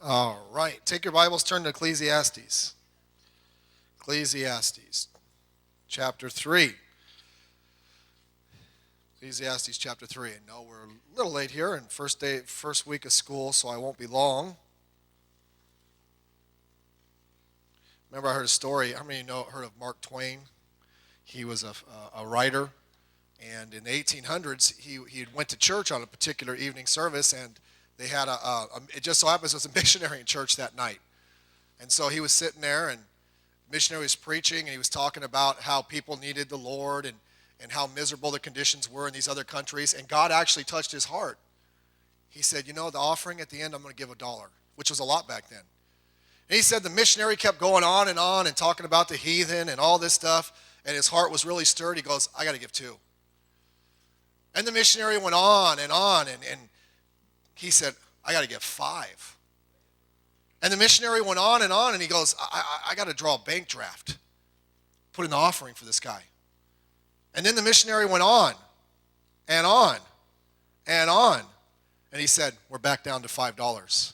All right. Take your Bibles, turn to Ecclesiastes. Ecclesiastes chapter 3. Ecclesiastes chapter 3. I know we're a little late here and first week of school, so I won't be long. Remember I heard a story. How many of you heard of Mark Twain? He was a writer, and in the 1800s, he went to church on a particular evening service, and they had it just so happens there was a missionary in church that night. And so he was sitting there, and the missionary was preaching, and he was talking about how people needed the Lord and how miserable the conditions were in these other countries. And God actually touched his heart. He said, the offering at the end, I'm going to give $1, which was a lot back then. And he said the missionary kept going on and talking about the heathen and all this stuff, and his heart was really stirred. He goes, I got to give $2. And the missionary went on, and he said, I got to give $5. And the missionary went on, and he goes, I got to draw a bank draft, put in the offering for this guy. And then the missionary went on, and he said, we're back down to $5.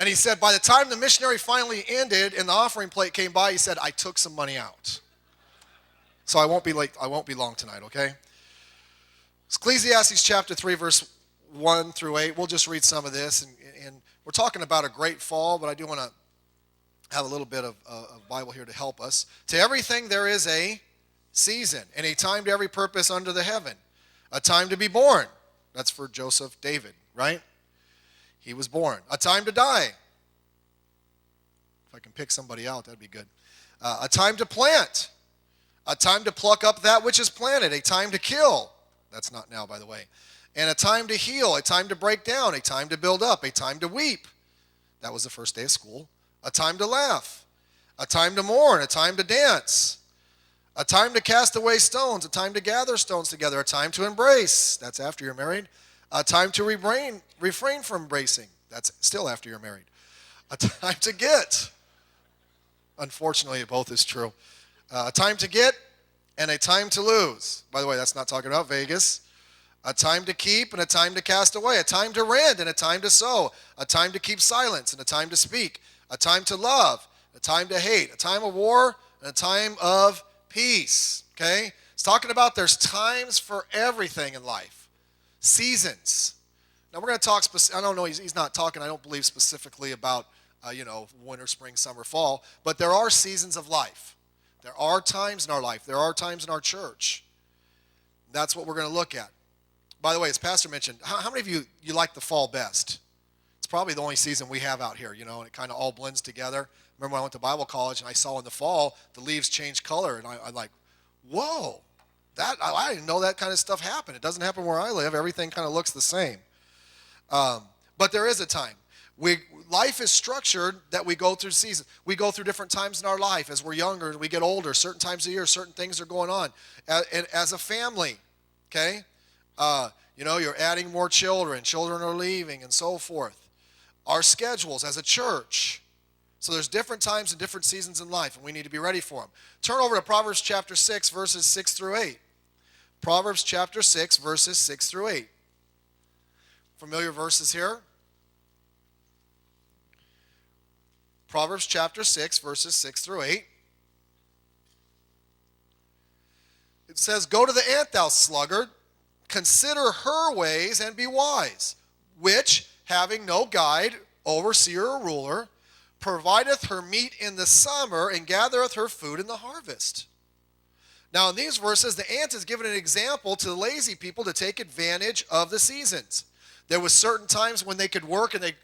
And he said, by the time the missionary finally ended and the offering plate came by, he said, I took some money out. So I won't be late. I won't be long tonight, okay? Ecclesiastes chapter 3, verse 1 through 8. We'll just read some of this. And we're talking about a great fall, but I do want to have a little bit of Bible here to help us. To everything there is a season, and a time to every purpose under the heaven. A time to be born. That's for Joseph David, right? He was born. A time to die. If I can pick somebody out, that'd be good. A time to plant. A time to pluck up that which is planted. A time to kill. That's not now, by the way. And a time to heal. A time to break down. A time to build up. A time to weep. That was the first day of school. A time to laugh. A time to mourn. A time to dance. A time to cast away stones. A time to gather stones together. A time to embrace. That's after you're married. A time to refrain from embracing. That's still after you're married. A time to get. Unfortunately, both is true. A time to get and a time to lose. By the way, that's not talking about Vegas. A time to keep and a time to cast away. A time to rend and a time to sow. A time to keep silence and a time to speak. A time to love, a time to hate. A time of war and a time of peace. Okay? It's talking about there's times for everything in life. Seasons. Now we're going to talk, I don't know, he's not talking, I don't believe specifically about, winter, spring, summer, fall, but there are seasons of life. There are times in our life. There are times in our church. That's what we're going to look at. By the way, as Pastor mentioned, how many of you like the fall best? It's probably the only season we have out here, and it kind of all blends together. Remember when I went to Bible college and I saw in the fall the leaves change color, and I'm like, whoa. I didn't know that kind of stuff happened. It doesn't happen where I live. Everything kind of looks the same. But there is a time. Life is structured that we go through seasons. We go through different times in our life. As we're younger, we get older. Certain times of year, certain things are going on. As a family, okay? You're adding more children. Children are leaving and so forth. Our schedules as a church. So there's different times and different seasons in life, and we need to be ready for them. Turn over to Proverbs chapter 6, verses 6 through 8. Proverbs chapter 6, verses 6 through 8. Familiar verses here? Proverbs chapter 6, verses 6 through 8. It says, Go to the ant, thou sluggard, consider her ways and be wise, which, having no guide, overseer, or ruler, provideth her meat in the summer and gathereth her food in the harvest. Now in these verses, the ant is given an example to the lazy people to take advantage of the seasons. There was certain times when they could work and they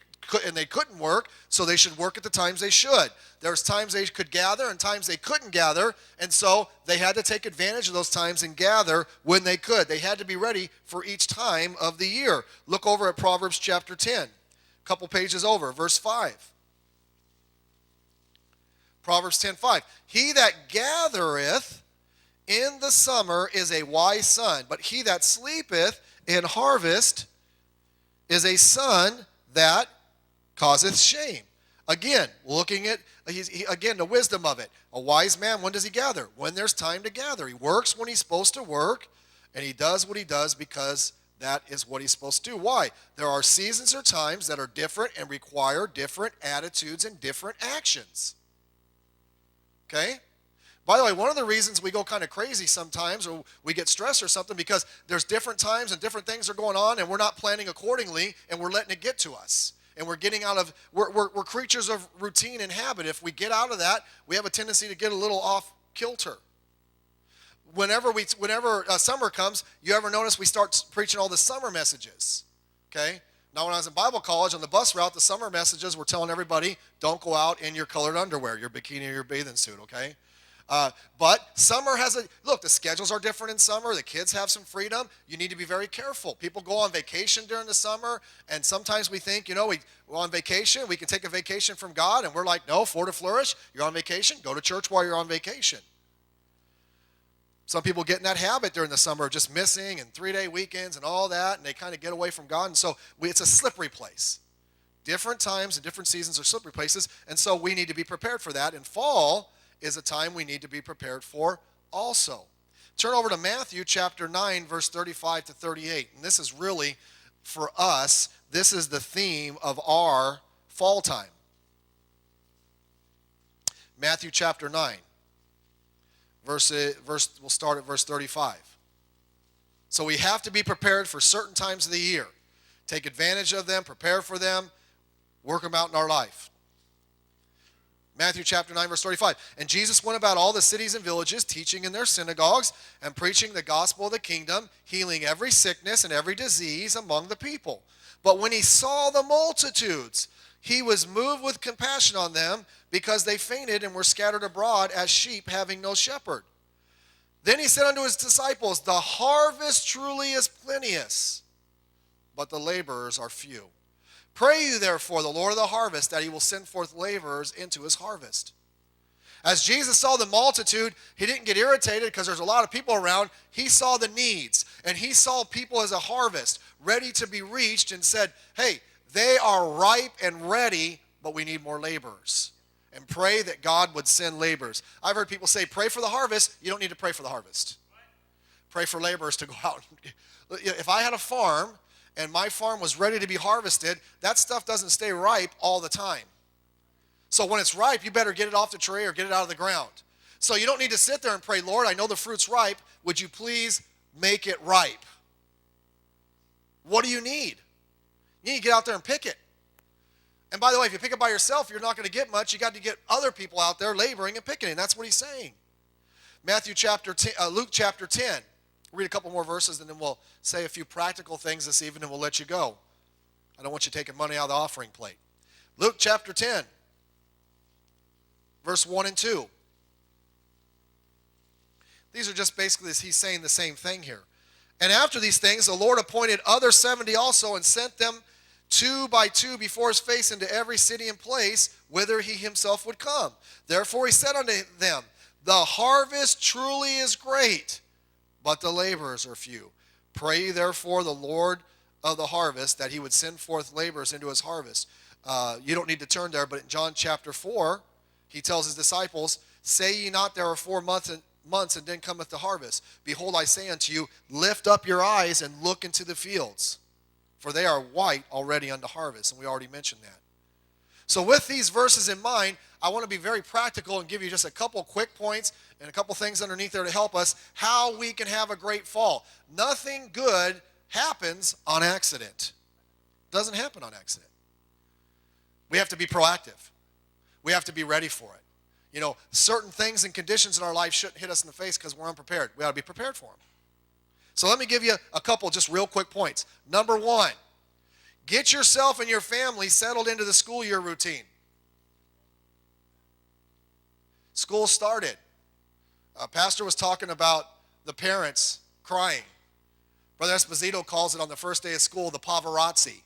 couldn't work, so they should work at the times they should. There was times they could gather and times they couldn't gather, and so they had to take advantage of those times and gather when they could. They had to be ready for each time of the year. Look over at Proverbs chapter 10, a couple pages over, verse 5. Proverbs 10:5. He that gathereth in the summer is a wise son, but he that sleepeth in harvest is a son that causeth shame. Again, looking at, the wisdom of it. A wise man, when does he gather? When there's time to gather. He works when he's supposed to work, and he does what he does because That is what he's supposed to do. Why? There are seasons or times that are different and require different attitudes and different actions. Okay? By the way, one of the reasons we go kind of crazy sometimes or we get stressed or something because there's different times and different things are going on and we're not planning accordingly and we're letting it get to us. And we're getting out of, we're creatures of routine and habit. If we get out of that, we have a tendency to get a little off kilter. Whenever summer comes, you ever notice we start preaching all the summer messages? Okay? Now, when I was in Bible college on the bus route, the summer messages were telling everybody, don't go out in your colored underwear, your bikini or your bathing suit, okay? But summer has look, the schedules are different in summer. The kids have some freedom. You need to be very careful. People go on vacation during the summer, and sometimes we think, we're on vacation. We can take a vacation from God, and we're like, no, for to flourish. You're on vacation. Go to church while you're on vacation. Some people get in that habit during the summer of just missing and 3-day weekends and all that, and they kind of get away from God, and so it's a slippery place. Different times and different seasons are slippery places, and so we need to be prepared for that, and fall is a time we need to be prepared for also. Turn over to Matthew chapter 9, verse 35 to 38. And this is really, for us, this is the theme of our fall time. Matthew chapter 9, we'll start at verse 35. So we have to be prepared for certain times of the year. Take advantage of them, prepare for them, work them out in our life. Matthew chapter 9, verse 35. And Jesus went about all the cities and villages, teaching in their synagogues and preaching the gospel of the kingdom, healing every sickness and every disease among the people. But when he saw the multitudes, he was moved with compassion on them because they fainted and were scattered abroad as sheep having no shepherd. Then he said unto his disciples, the harvest truly is plenteous, but the laborers are few. Pray you therefore the Lord of the harvest that he will send forth laborers into his harvest. As Jesus saw the multitude, he didn't get irritated because there's a lot of people around. He saw the needs, and he saw people as a harvest ready to be reached and said, hey, they are ripe and ready, but we need more laborers. And pray that God would send laborers. I've heard people say, pray for the harvest. You don't need to pray for the harvest. Pray for laborers to go out. If I had a farm, and my farm was ready to be harvested, that stuff doesn't stay ripe all the time. So when it's ripe, you better get it off the tree or get it out of the ground. So you don't need to sit there and pray, Lord, I know the fruit's ripe. Would you please make it ripe? What do you need? You need to get out there and pick it. And by the way, if you pick it by yourself, you're not going to get much. You got to get other people out there laboring and picking it. And that's what he's saying. Luke chapter 10. Read a couple more verses, and then we'll say a few practical things this evening, and we'll let you go. I don't want you taking money out of the offering plate. Luke chapter 10, verse 1 and 2. These are just basically, he's saying the same thing here. And after these things, the Lord appointed other 70 also, and sent them 2 by 2 before his face into every city and place whither he himself would come. Therefore he said unto them, the harvest truly is great, but the laborers are few. Pray ye therefore the Lord of the harvest that he would send forth laborers into his harvest. You don't need to turn there, but in John chapter 4, he tells his disciples, say ye not there are 4 months and then cometh the harvest. Behold, I say unto you, lift up your eyes and look into the fields, for they are white already unto harvest. And we already mentioned that. So with these verses in mind, I want to be very practical and give you just a couple quick points and a couple things underneath there to help us how we can have a great fall. Nothing good happens on accident. Doesn't happen on accident. We have to be proactive. We have to be ready for it. Certain things and conditions in our life shouldn't hit us in the face because we're unprepared. We ought to be prepared for them. So let me give you a couple just real quick points. Number 1, get yourself and your family settled into the school year routine. School started. Pastor was talking about the parents crying. Brother Esposito calls it on the first day of school the paparazzi.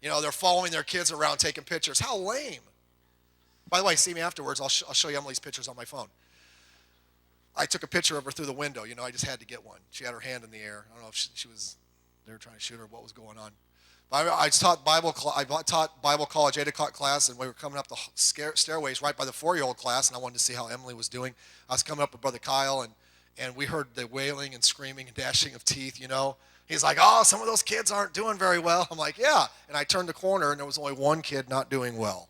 They're following their kids around taking pictures. How lame. By the way, see me afterwards. I'll show you Emily's pictures on my phone. I took a picture of her through the window. I just had to get one. She had her hand in the air. I don't know if they were trying to shoot her, what was going on. I taught Bible college 8 o'clock class, and we were coming up the stairways right by the 4-year-old class, and I wanted to see how Emily was doing. I was coming up with Brother Kyle, and we heard the wailing and screaming and gnashing of teeth, He's like, oh, some of those kids aren't doing very well. I'm like, yeah. And I turned the corner, and there was only one kid not doing well.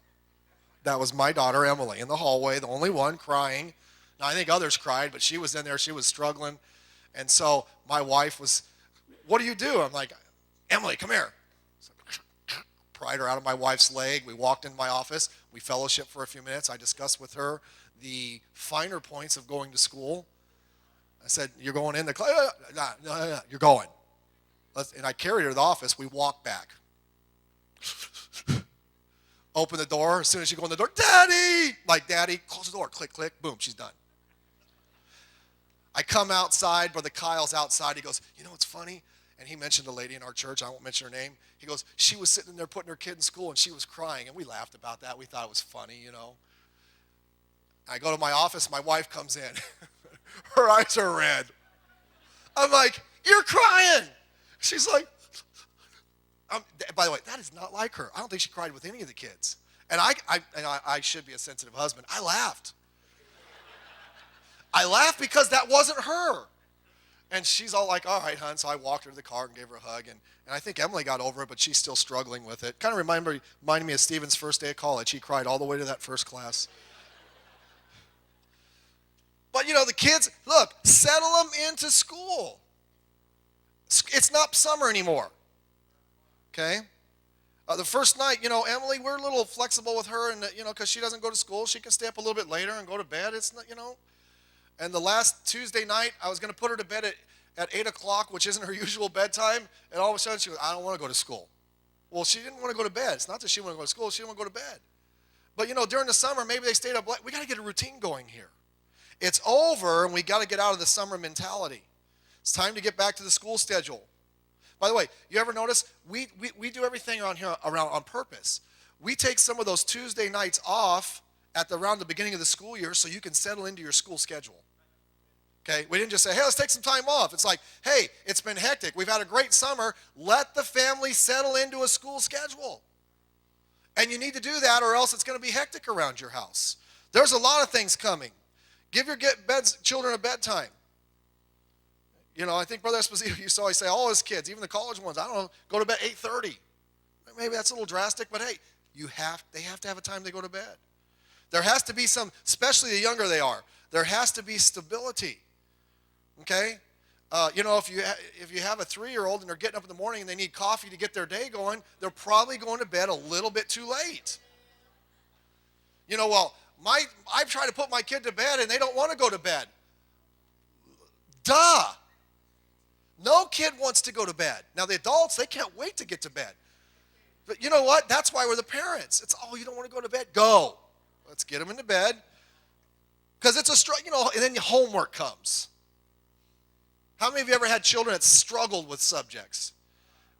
That was my daughter, Emily, in the hallway, the only one crying. Now, I think others cried, but she was in there. She was struggling. And so my wife was, what do you do? I'm like, Emily, come here. So, pried her out of my wife's leg. We walked into my office. We fellowshiped for a few minutes. I discussed with her the finer points of going to school. I said, you're going in the class? No, you're going. And I carried her to the office. We walked back. Open the door. As soon as you go in the door, Daddy! Like, Daddy, close the door. Click, click. Boom, she's done. I come outside. Brother Kyle's outside. He goes, you know what's funny? And he mentioned a lady in our church. I won't mention her name. He goes, she was sitting there putting her kid in school, and she was crying. And we laughed about that. We thought it was funny, you know. I go to my office. My wife comes in. Her eyes are red. I'm like, you're crying. She's like, by the way, that is not like her. I don't think she cried with any of the kids. And I should be a sensitive husband. I laughed. I laughed because that wasn't her. And she's all like, all right, hon. So I walked her to the car and gave her a hug. And I think Emily got over it, but she's still struggling with it. Kind of reminded me of Stephen's first day of college. He cried all the way to that first class. But, you know, the kids, look, settle them into school. It's not summer anymore. Okay? The first night, you know, Emily, we're a little flexible with her, and you know, because she doesn't go to school, she can stay up a little bit later and go to bed. It's not, you know. And the last Tuesday night, I was going to put her to bed at 8 o'clock, which isn't her usual bedtime, and all of a sudden she goes, I don't want to go to school. Well, she didn't want to go to bed. It's not that she wanted to go to school. She didn't want to go to bed. But, you know, during the summer, maybe they stayed up late. We got to get a routine going here. It's over, and we got to get out of the summer mentality. It's time to get back to the school schedule. By the way, you ever notice we do everything around here on purpose. We take some of those Tuesday nights off around the beginning of the school year so you can settle into your school schedule. Okay? We didn't just say, hey, let's take some time off. It's like, hey, it's been hectic. We've had a great summer. Let the family settle into a school schedule. And you need to do that or else it's going to be hectic around your house. There's a lot of things coming. Give your children a bedtime. You know, I think Brother Esposito used to always say, all his kids, even the college ones, I don't know, go to bed 8:30. Maybe that's a little drastic, but hey, they have to have a time they go to bed. There has to be some, especially the younger they are, there has to be stability. Okay? You know, if you have a 3-year-old and they're getting up in the morning and they need coffee to get their day going, they're probably going to bed a little bit too late. You know, well, I've tried to put my kid to bed and they don't want to go to bed. Duh. No kid wants to go to bed. Now, the adults, they can't wait to get to bed. But you know what? That's why we're the parents. It's, oh, you don't want to go to bed? Go. Let's get them into bed. Because it's a struggle, you know, and then homework comes. How many of you ever had children that struggled with subjects?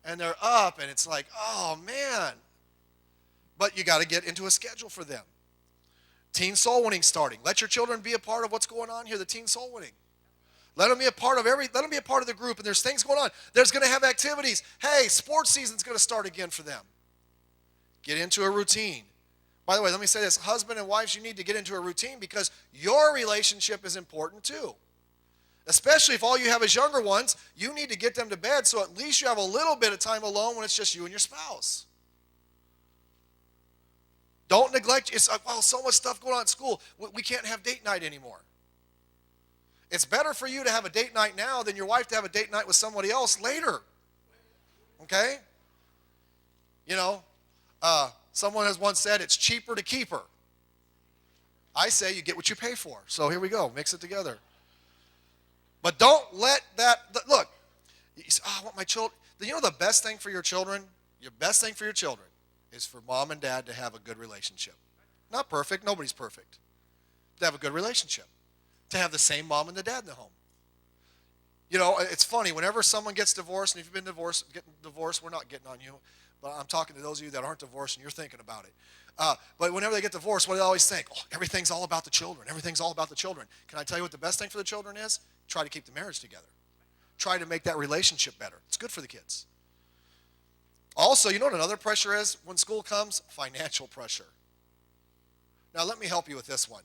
And they're up, and it's like, oh, man. But you got to get into a schedule for them. Teen soul winning starting. Let your children be a part of what's going on here, the teen soul winning. Let them be a part of the group, and there's things going on. There's going to have activities. Hey, sports season's going to start again for them. Get into a routine. By the way, let me say this. Husband and wives, you need to get into a routine because your relationship is important too. Especially if all you have is younger ones, you need to get them to bed so at least you have a little bit of time alone when it's just you and your spouse. Don't neglect. It's like, well, so much stuff going on at school. We can't have date night anymore. It's better for you to have a date night now than your wife to have a date night with somebody else later. Okay? You know, someone has once said it's cheaper to keep her. I say you get what you pay for. So here we go. Mix it together. But don't let that, look, you say, oh, I want my children. You know the best thing for your children? Your best thing for your children is for mom and dad to have a good relationship. Not perfect. Nobody's perfect. To have a good relationship. To have the same mom and the dad in the home. You know, it's funny. Whenever someone gets divorced, and if you've been getting divorced, we're not getting on you. But I'm talking to those of you that aren't divorced and you're thinking about it. But whenever they get divorced, what do they always think? Oh, everything's all about the children. Everything's all about the children. Can I tell you what the best thing for the children is? Try to keep the marriage together. Try to make that relationship better. It's good for the kids. Also, you know what another pressure is when school comes? Financial pressure. Now, let me help you with this one.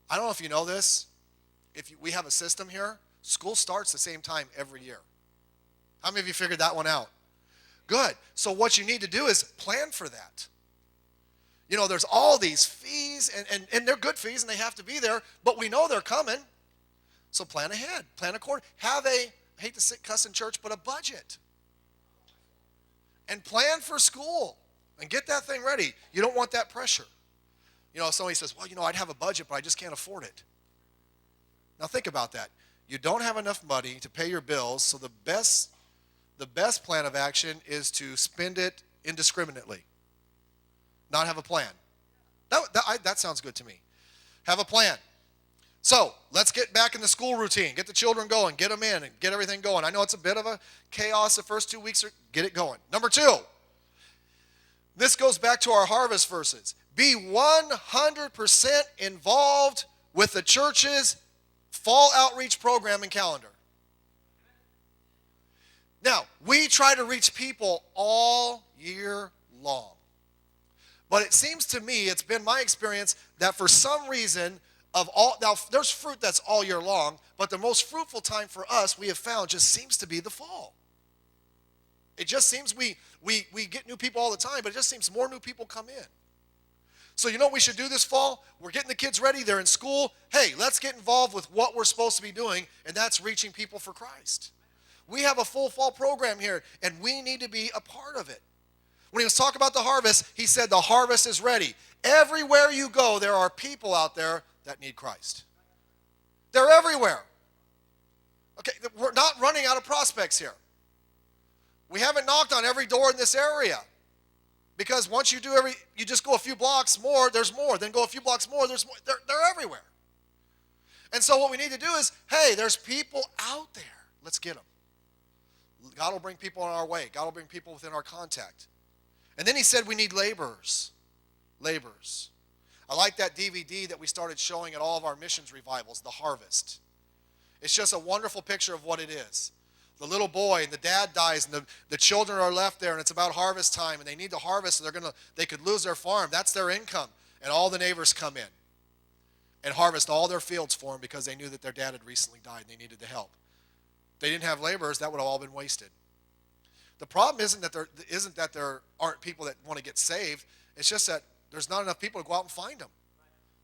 I don't know if you know this. We have a system here. School starts the same time every year. How many of you figured that one out? Good. So what you need to do is plan for that. There's all these fees, and they're good fees, and they have to be there, but we know they're coming. So plan ahead. Plan accordingly. Have I hate to cuss in church, but a budget. And plan for school. And get that thing ready. You don't want that pressure. Somebody says, well, I'd have a budget, but I just can't afford it. Now think about that. You don't have enough money to pay your bills, so the best plan of action is to spend it indiscriminately. Not have a plan. That sounds good to me. Have a plan. So let's get back in the school routine. Get the children going. Get them in and get everything going. I know it's a bit of a chaos the first 2 weeks. Get it going. Number 2. This goes back to our harvest verses. Be 100% involved with the church's fall outreach program and calendar. Now, we try to reach people all year long. But it seems to me, it's been my experience, that for some reason, now there's fruit that's all year long, but the most fruitful time for us, we have found, just seems to be the fall. It just seems we get new people all the time, but it just seems more new people come in. So you know what we should do this fall? We're getting the kids ready. They're in school. Hey, let's get involved with what we're supposed to be doing, and that's reaching people for Christ. We have a full fall program here, and we need to be a part of it. When he was talking about the harvest, he said the harvest is ready. Everywhere you go, there are people out there that need Christ. They're everywhere. Okay, we're not running out of prospects here. We haven't knocked on every door in this area. Because once you just go a few blocks more, there's more. Then go a few blocks more, there's more. They're everywhere. And so what we need to do is, hey, there's people out there. Let's get them. God will bring people in our way. God will bring people within our contact. And then he said we need laborers. Laborers. I like that DVD that we started showing at all of our missions revivals, The Harvest. It's just a wonderful picture of what it is. The little boy and the dad dies and the children are left there and it's about harvest time and they need to harvest so they could lose their farm. That's their income. And all the neighbors come in and harvest all their fields for them because they knew that their dad had recently died and they needed the help. If they didn't have laborers, that would have all been wasted. The problem isn't that there aren't people that want to get saved. It's just that there's not enough people to go out and find them.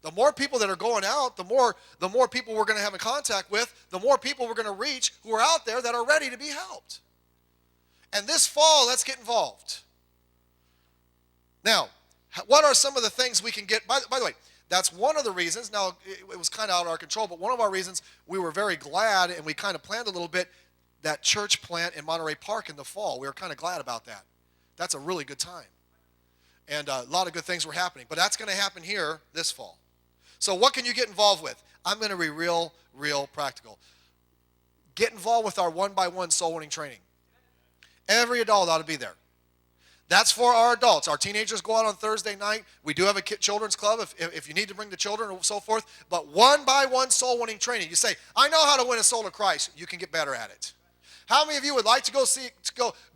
The more people that are going out, the more people we're going to have in contact with, the more people we're going to reach who are out there that are ready to be helped. And this fall, let's get involved. Now, what are some of the things we can get? By the way, that's one of the reasons. Now, it was kind of out of our control, but one of our reasons we were very glad and we kind of planned a little bit that church plant in Monterey Park in the fall. We were kind of glad about that. That's a really good time. And a lot of good things were happening. But that's going to happen here this fall. So what can you get involved with? I'm going to be real practical. Get involved with our one-by-one soul winning training. Every adult ought to be there. That's for our adults. Our teenagers go out on Thursday night. We do have a children's club if you need to bring the children and so forth. But one-by-one soul winning training. You say, I know how to win a soul to Christ. You can get better at it. How many of you would like to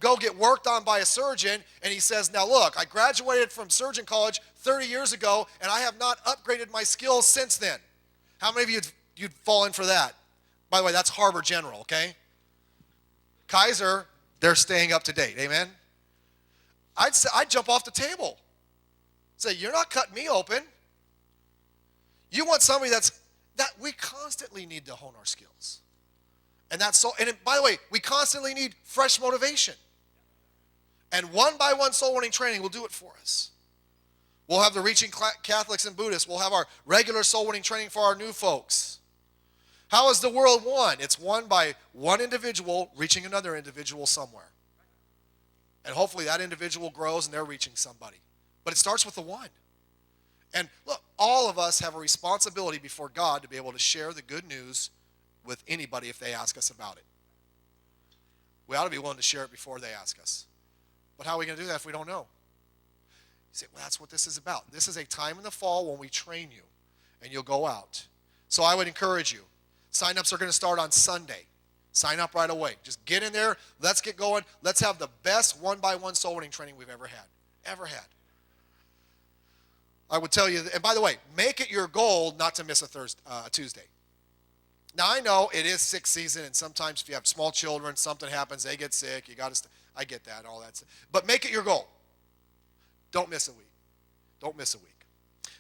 go get worked on by a surgeon, and he says, now look, I graduated from surgeon college 30 years ago, and I have not upgraded my skills since then? How many of you you'd fall in for that? By the way, that's Harvard General, okay? Kaiser, they're staying up to date, amen? I'd jump off the table. Say, you're not cutting me open. You want somebody that we constantly need to hone our skills. And by the way, we constantly need fresh motivation. And one-by-one soul winning training will do it for us. We'll have the reaching Catholics and Buddhists. We'll have our regular soul winning training for our new folks. How is the world won? It's won by one individual reaching another individual somewhere. And hopefully that individual grows and they're reaching somebody. But it starts with the one. And look, all of us have a responsibility before God to be able to share the good news with anybody if they ask us about it. We ought to be willing to share it before they ask us. But how are we going to do that if we don't know? You say, well, that's what this is about. This is a time in the fall when we train you, and you'll go out. So I would encourage you. Sign-ups are going to start on Sunday. Sign up right away. Just get in there. Let's get going. Let's have the best one-by-one soul winning training we've ever had. I would tell you, and by the way, make it your goal not to miss a Tuesday. Now, I know it is sick season, and sometimes if you have small children, something happens, they get sick, you got to, I get that, all that stuff. But make it your goal. Don't miss a week. Don't miss a week.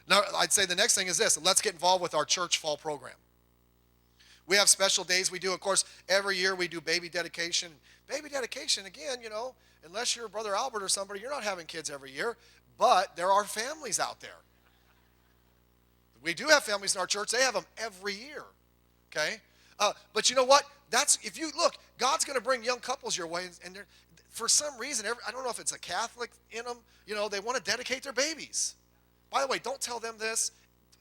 Now, I'd say the next thing is this. Let's get involved with our church fall program. We have special days we do. Of course, every year we do baby dedication. Baby dedication, again, unless you're Brother Albert or somebody, you're not having kids every year. But there are families out there. We do have families in our church. They have them every year. Okay? But you know what? If you look, God's going to bring young couples your way. And for some reason, I don't know if it's a Catholic in them, they want to dedicate their babies. By the way, don't tell them this.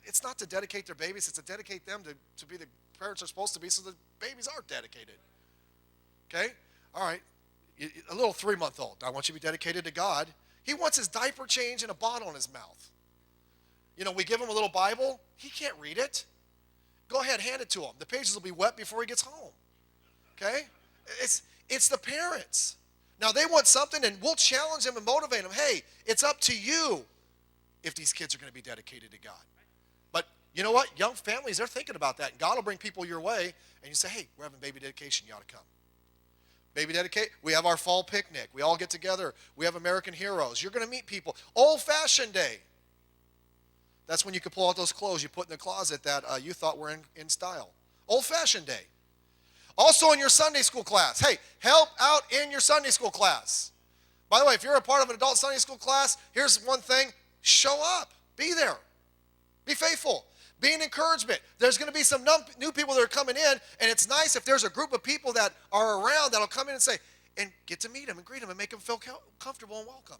It's not to dedicate their babies. It's to dedicate them to be the parents are supposed to be so the babies are dedicated. Okay? All right. A little 3-month-old. I want you to be dedicated to God. He wants his diaper changed and a bottle in his mouth. We give him a little Bible. He can't read it. Go ahead, hand it to him. The pages will be wet before he gets home. Okay? It's the parents. Now, they want something, and we'll challenge them and motivate them. Hey, it's up to you if these kids are going to be dedicated to God. But you know what? Young families, they're thinking about that. And God will bring people your way, and you say, hey, we're having baby dedication. You ought to come. Baby dedicate. We have our fall picnic. We all get together. We have American Heroes. You're going to meet people. Old-fashioned day. That's when you can pull out those clothes you put in the closet that you thought were in style. Old-fashioned day. Also in your Sunday school class. Hey, help out in your Sunday school class. By the way, if you're a part of an adult Sunday school class, here's one thing. Show up. Be there. Be faithful. Be an encouragement. There's going to be some new people that are coming in, and it's nice if there's a group of people that are around that'll come in and say, and get to meet them and greet them and make them feel comfortable and welcome.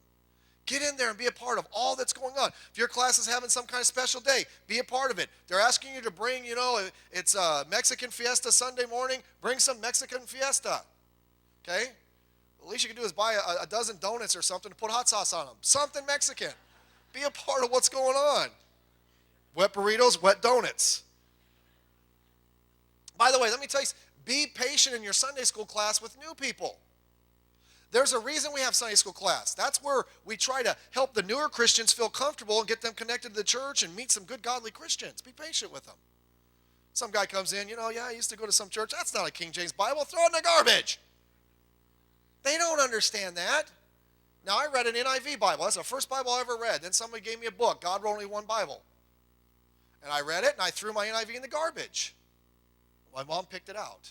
Get in there and be a part of all that's going on. If your class is having some kind of special day, be a part of it. They're asking you to bring, it's a Mexican fiesta Sunday morning. Bring some Mexican fiesta. Okay? The least you can do is buy a dozen donuts or something to put hot sauce on them. Something Mexican. Be a part of what's going on. Wet burritos, wet donuts. By the way, let me tell you, be patient in your Sunday school class with new people. There's a reason we have Sunday school class. That's where we try to help the newer Christians feel comfortable and get them connected to the church and meet some good godly Christians. Be patient with them. Some guy comes in, I used to go to some church. That's not a King James Bible. Throw it in the garbage. They don't understand that. Now, I read an NIV Bible. That's the first Bible I ever read. Then somebody gave me a book. God wrote only one Bible. And I read it, and I threw my NIV in the garbage. My mom picked it out.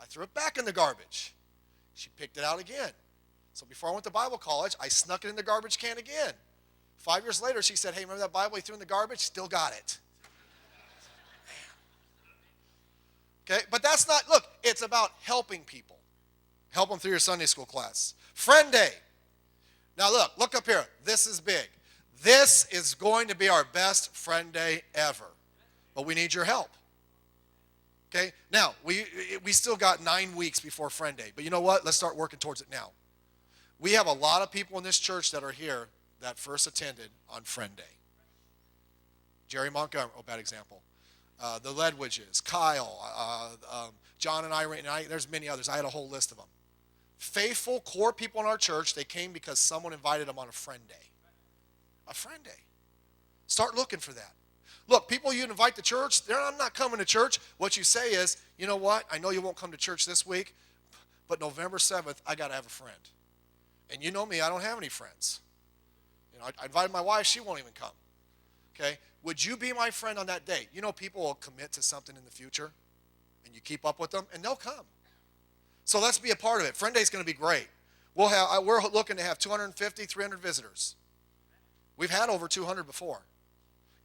I threw it back in the garbage. She picked it out again. So before I went to Bible college, I snuck it in the garbage can again. 5 years later, she said, hey, remember that Bible you threw in the garbage? Still got it. Okay, but that's not, look, it's about helping people. Help them through your Sunday school class. Friend Day. Now look up here. This is big. This is going to be our best Friend Day ever. But we need your help. Okay? Now, we still got 9 weeks before Friend Day. But you know what? Let's start working towards it now. We have a lot of people in this church that are here that first attended on Friend Day. Jerry Montgomery, bad example. The Ledwidges, Kyle, John and Irene, and there's many others. I had a whole list of them. Faithful core people in our church, they came because someone invited them on a Friend Day. A Friend Day. Start looking for that. Look, people you invite to church, I'm not coming to church. What you say is, you know what? I know you won't come to church this week, but November 7th, I got to have a friend. And you know me, I don't have any friends. I invited my wife, she won't even come. Okay? Would you be my friend on that day? People will commit to something in the future, and you keep up with them, and they'll come. So let's be a part of it. Friend Day is going to be great. We're looking to have 250, 300 visitors. We've had over 200 before.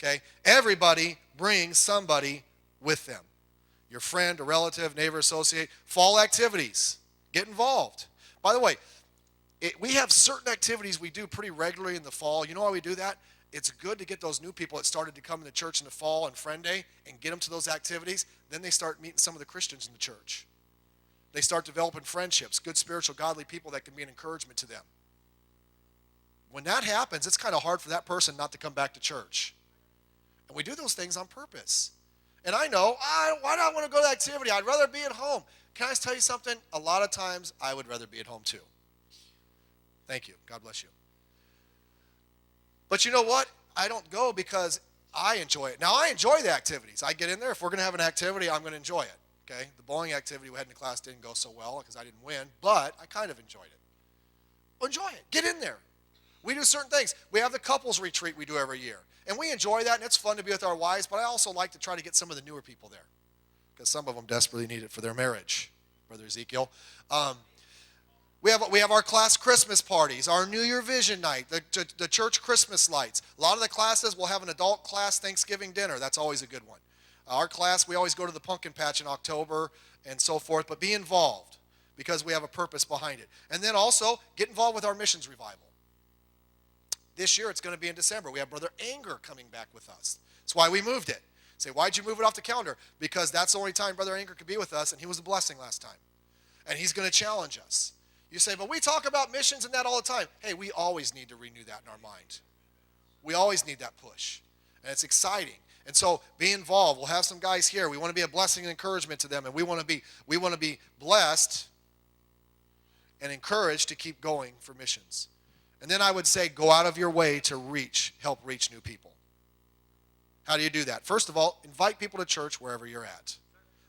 Okay? Everybody brings somebody with them. Your friend, a relative, neighbor, associate. Fall activities. Get involved. By the way, we have certain activities we do pretty regularly in the fall. You know why we do that? It's good to get those new people that started to come in the church in the fall and Friend Day and get them to those activities. Then they start meeting some of the Christians in the church. They start developing friendships, good spiritual, godly people that can be an encouragement to them. When that happens, it's kind of hard for that person not to come back to church. And we do those things on purpose. And I know, why do I want to go to the activity? I'd rather be at home. Can I just tell you something? A lot of times, I would rather be at home too. Thank you. God bless you. But you know what? I don't go because I enjoy it. Now, I enjoy the activities. I get in there. If we're going to have an activity, I'm going to enjoy it. Okay? The bowling activity we had in the class didn't go so well because I didn't win, but I kind of enjoyed it. Enjoy it. Get in there. We do certain things. We have the couples retreat we do every year, and we enjoy that, and it's fun to be with our wives, but I also like to try to get some of the newer people there because some of them desperately need it for their marriage, Brother Ezekiel. We have our class Christmas parties, our New Year Vision night, the church Christmas lights. A lot of the classes will have an adult class Thanksgiving dinner. That's always a good one. Our class, we always go to the pumpkin patch in October and so forth, but be involved because we have a purpose behind it. And then also get involved with our missions revival. This year it's going to be in December. We have Brother Anger coming back with us. That's why we moved it. Say, why'd you move it off the calendar? Because that's the only time Brother Anger could be with us, and he was a blessing last time. And he's going to challenge us. You say, but we talk about missions and that all the time. Hey, we always need to renew that in our mind. We always need that push. And it's exciting. And so be involved. We'll have some guys here. We want to be a blessing and encouragement to them, and we want to be blessed and encouraged to keep going for missions. And then I would say go out of your way to help reach new people. How do you do that? First of all, invite people to church wherever you're at.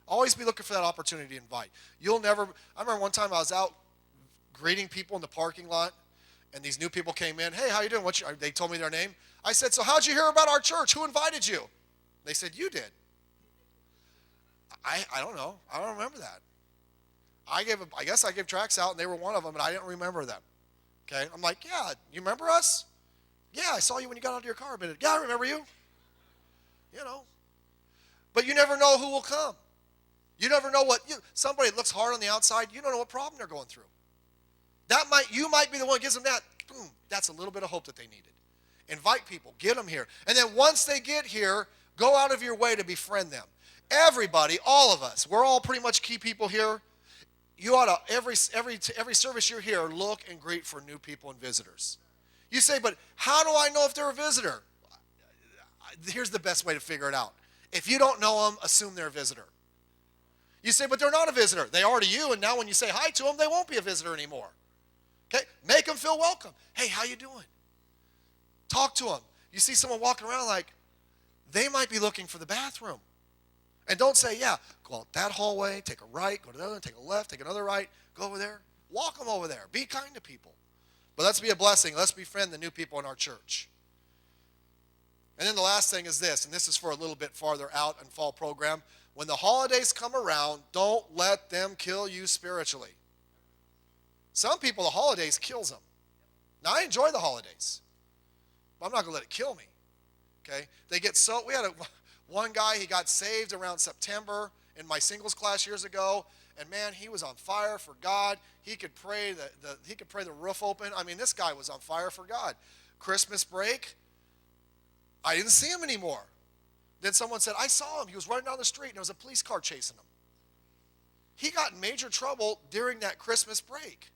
Always be looking for that opportunity to invite. I remember one time I was out greeting people in the parking lot, and these new people came in. Hey, how you doing? They told me their name. I said, so how'd you hear about our church? Who invited you? They said, you did. I don't know. I don't remember that. I guess I gave tracts out, and they were one of them, and I didn't remember them. Okay, I'm like, yeah, you remember us? Yeah, I saw you when you got out of your car a minute. Yeah, I remember you. You know. But you never know who will come. You never know somebody that looks hard on the outside, you don't know what problem they're going through. You might be the one that gives them that. Boom, that's a little bit of hope that they needed. Invite people, get them here. And then once they get here, go out of your way to befriend them. Everybody, all of us, we're all pretty much key people here. You ought to, every service you're here, look and greet for new people and visitors. You say, but how do I know if they're a visitor? Here's the best way to figure it out. If you don't know them, assume they're a visitor. You say, but they're not a visitor. They are to you, and now when you say hi to them, they won't be a visitor anymore. Okay? Make them feel welcome. Hey, how you doing? Talk to them. You see someone walking around like they might be looking for the bathroom. And don't say, yeah, go out that hallway, take a right, go to the other one, take a left, take another right, go over there. Walk them over there. Be kind to people. But let's be a blessing. Let's befriend the new people in our church. And then the last thing is this, and this is for a little bit farther out in fall program. When the holidays come around, don't let them kill you spiritually. Some people, the holidays kills them. Now, I enjoy the holidays, but I'm not going to let it kill me. Okay? We had one guy, he got saved around September in my singles class years ago, and man, he was on fire for God. He could pray the roof open. I mean, this guy was on fire for God. Christmas break, I didn't see him anymore. Then someone said, I saw him. He was running down the street, and there was a police car chasing him. He got in major trouble during that Christmas break.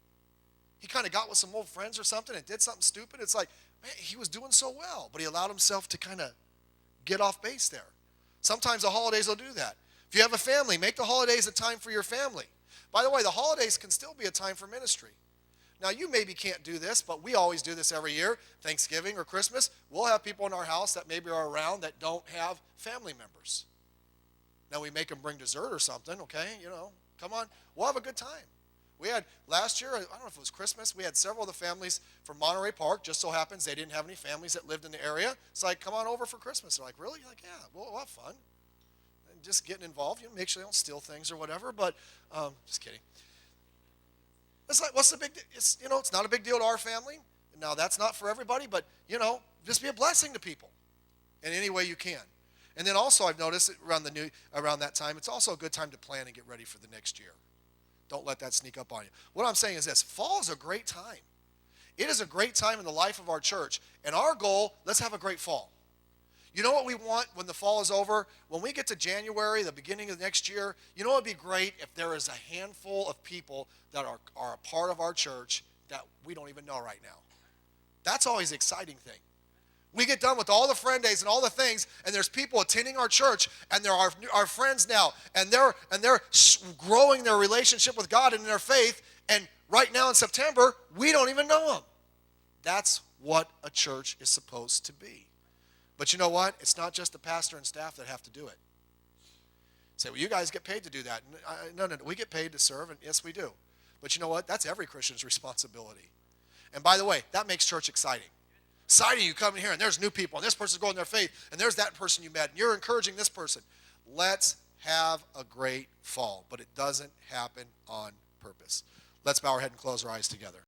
He kind of got with some old friends or something and did something stupid. It's like, man, he was doing so well, but he allowed himself to kind of get off base there. Sometimes the holidays will do that. If you have a family, make the holidays a time for your family. By the way, the holidays can still be a time for ministry. Now, you maybe can't do this, but we always do this every year. Thanksgiving or Christmas, we'll have people in our house that maybe are around that don't have family members. Now, we make them bring dessert or something, okay? Come on. We'll have a good time. We had last year, I don't know if it was Christmas, we had several of the families from Monterey Park. Just so happens they didn't have any families that lived in the area. It's like, come on over for Christmas. They're like, really? You're like, yeah, we'll have fun. And just getting involved, make sure they don't steal things or whatever, but just kidding. It's like, what's the big deal? It's not a big deal to our family. Now, that's not for everybody, but, just be a blessing to people in any way you can. And then also I've noticed around that time, it's also a good time to plan and get ready for the next year. Don't let that sneak up on you. What I'm saying is this. Fall is a great time. It is a great time in the life of our church. And our goal, let's have a great fall. You know what we want when the fall is over? When we get to January, the beginning of next year, you know what would be great if there is a handful of people that are a part of our church that we don't even know right now. That's always an exciting thing. We get done with all the friend days and all the things, and there's people attending our church, and they're our friends now, and they're growing their relationship with God and in their faith, and right now in September, we don't even know them. That's what a church is supposed to be. But you know what? It's not just the pastor and staff that have to do it. Say, well, you guys get paid to do that. No, we get paid to serve, and yes, we do. But you know what? That's every Christian's responsibility. And by the way, that makes church exciting. Exciting, you come in here, and there's new people, and this person's growing their faith, and there's that person you met, and you're encouraging this person. Let's have a great fall, but it doesn't happen on purpose. Let's bow our head and close our eyes together.